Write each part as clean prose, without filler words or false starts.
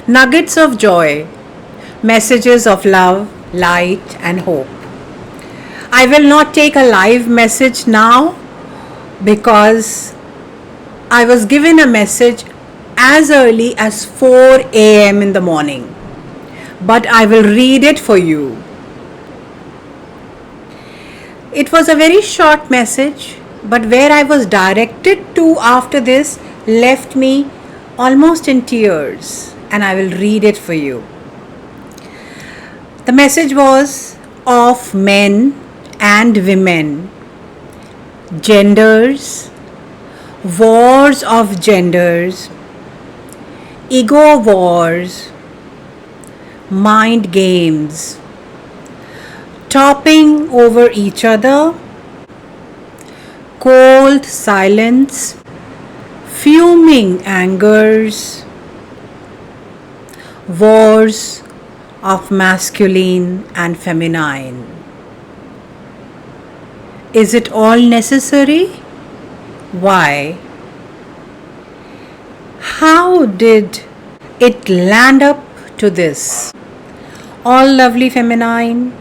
Nuggets of joy, messages of love, light, and hope. I will not take a live message now because I was given a message as early as 4 a.m. in the morning. But I will read it for you. It was a very short message, but where I was directed to after this left me almost in tears, and I will read it for you. The message was of men and women, genders, wars of genders, ego wars, mind games, topping over each other, cold silence, fuming angers, wars of masculine and feminine. Is it all necessary? Why? How did it land up to this? All lovely feminine,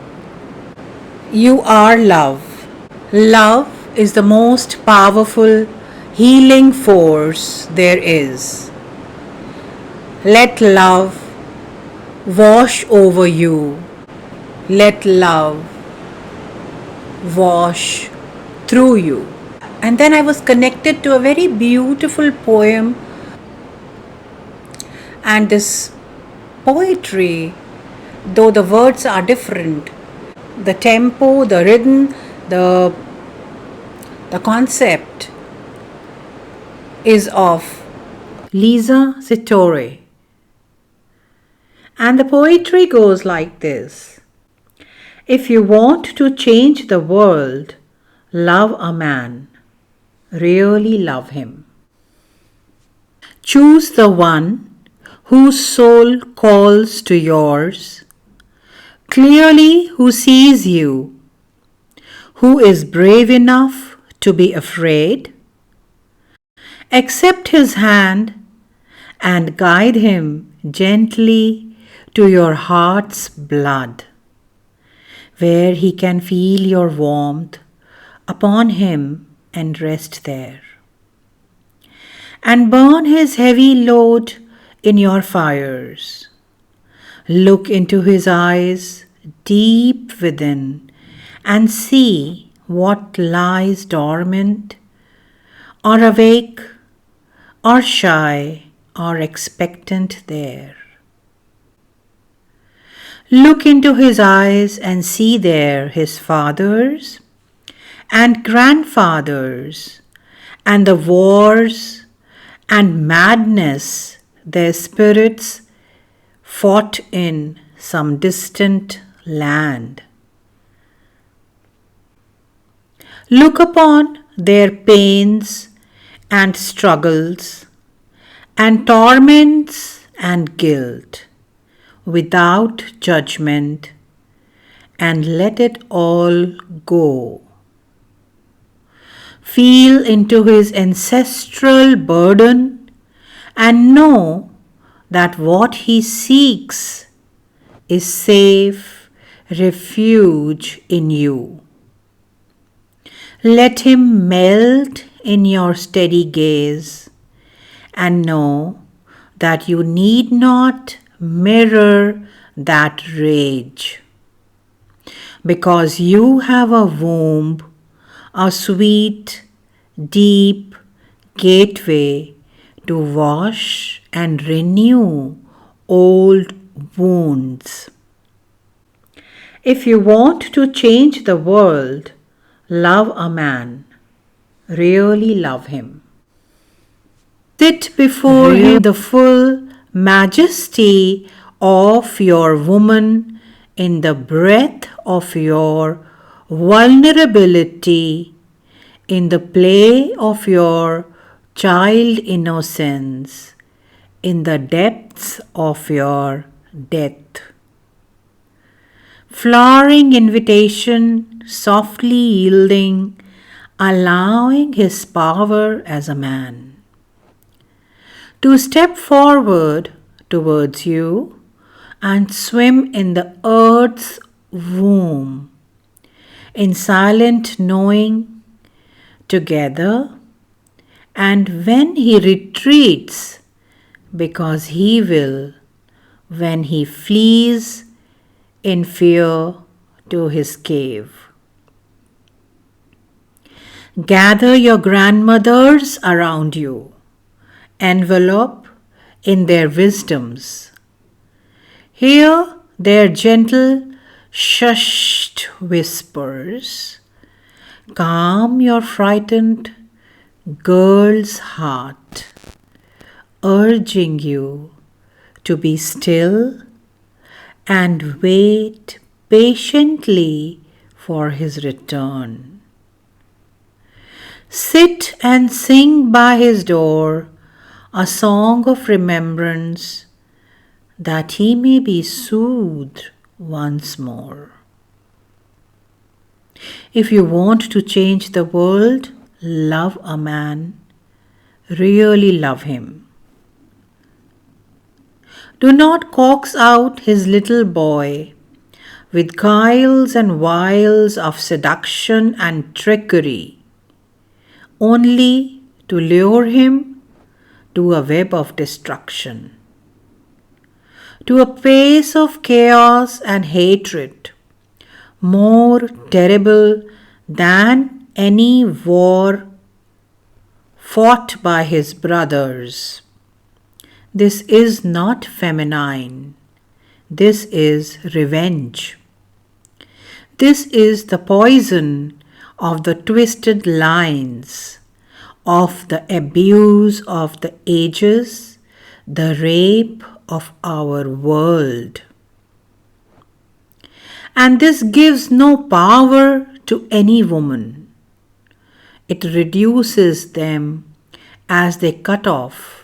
you are love. Love is the most powerful healing force there is. Let love wash over you. Let love wash through you. And then I was connected to a very beautiful poem, and this poetry, though the words are different, the tempo, the rhythm, the concept is of Lisa Sittore. And the poetry goes like this: if you want to change the world, love a man. Really love him. Choose the one whose soul calls to yours, clearly who sees you, who is brave enough to be afraid. Accept his hand and guide him gently to your heart's blood, where he can feel your warmth upon him and rest there. And burn his heavy load in your fires. Look into his eyes deep within and see what lies dormant, or awake, or shy, or expectant there. Look into his eyes and see there his fathers and grandfathers and the wars and madness their spirits fought in some distant land. Look upon their pains and struggles and torments and guilt without judgment, and let it all go. Feel into his ancestral burden and know that what he seeks is safe refuge in you. Let him melt in your steady gaze and know that you need not mirror that rage, because you have a womb, a sweet, deep gateway to wash and renew old wounds. If you want to change the world, love a man. Really love him. Sit before him the full majesty of your woman in the breath of your vulnerability, in the play of your child innocence, in the depths of your death. Flowering invitation, softly yielding, allowing his power as a man to step forward towards you and swim in the earth's womb in silent knowing together. And when he retreats, because he will, when he flees in fear to his cave. Gather your grandmothers around you, envelope in their wisdoms. Hear their gentle shushed whispers. Calm your frightened girl's heart, urging you to be still and wait patiently for his return. Sit and sing by his door a song of remembrance, that he may be soothed once more. If you want to change the world, love a man, really love him. Do not coax out his little boy with guiles and wiles of seduction and trickery, only to lure him to a web of destruction, to a pace of chaos and hatred, more terrible than any war fought by his brothers. This is not feminine. This is revenge. This is the poison of the twisted lines, of the abuse of the ages, the rape of our world. And this gives no power to any woman. It reduces them as they cut off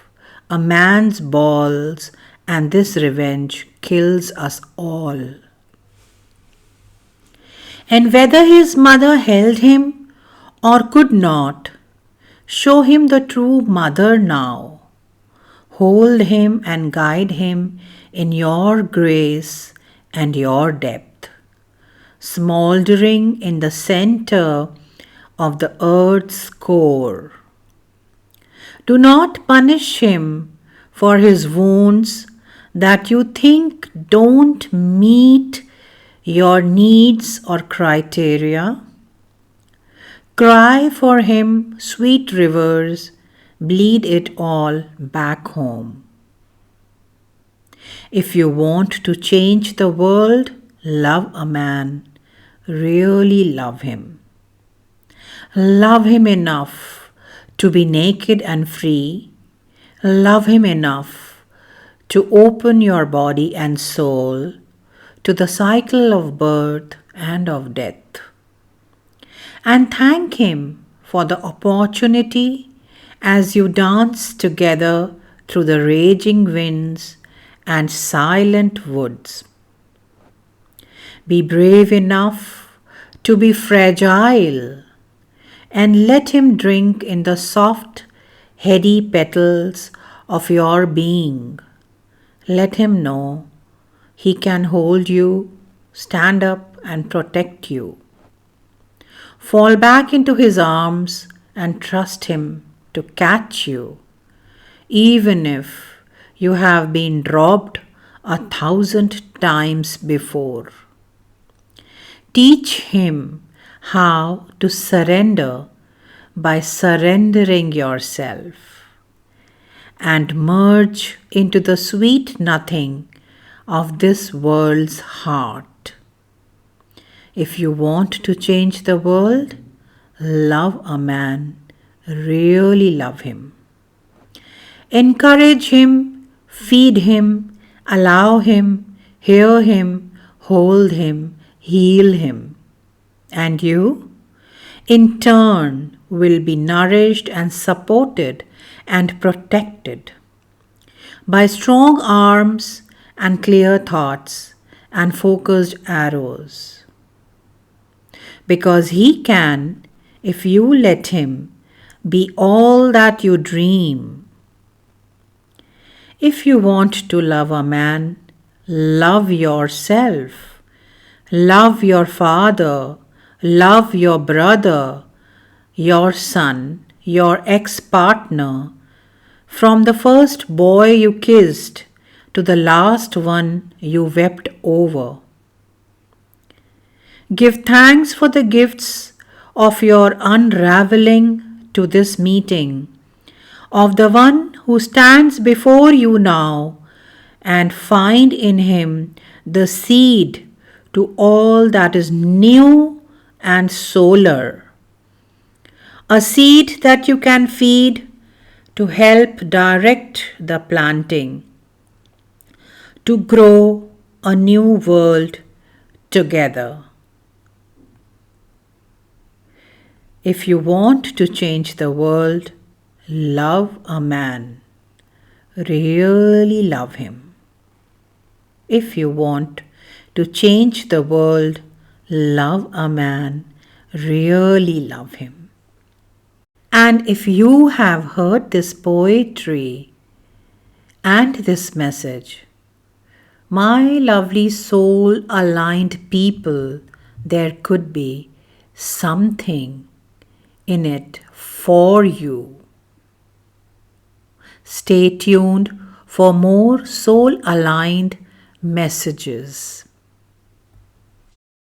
a man's balls, and this revenge kills us all. And whether his mother held him or could not, show him the true mother now. Hold him and guide him in your grace and your depth, smoldering in the center of the earth's core. Do not punish him for his wounds that you think don't meet your needs or criteria. Cry for him, sweet rivers, bleed it all back home. If you want to change the world, love a man, really love him. Love him enough to be naked and free. Love him enough to open your body and soul to the cycle of birth and of death. And thank him for the opportunity as you dance together through the raging winds and silent woods. Be brave enough to be fragile, and let him drink in the soft, heady petals of your being. Let him know he can hold you, stand up and protect you. Fall back into his arms and trust him to catch you, even if you have been robbed 1,000 times before. Teach him how to surrender by surrendering yourself, and merge into the sweet nothing of this world's heart. If you want to change the world, love a man, really love him. Encourage him, feed him, allow him, hear him, hold him, heal him. And you, in turn, will be nourished and supported and protected by strong arms and clear thoughts and focused arrows. Because he can, if you let him, be all that you dream. If you want to love a man, love yourself. Love your father. Love your brother, your son, your ex-partner. From the first boy you kissed to the last one you wept over. Give thanks for the gifts of your unraveling to this meeting, of the one who stands before you now, and find in him the seed to all that is new and solar. A seed that you can feed to help direct the planting, to grow a new world together. If you want to change the world, love a man. Really love him. If you want to change the world, love a man. Really love him. And if you have heard this poetry and this message, my lovely soul aligned people, there could be something in it for you. Stay tuned for more soul aligned messages.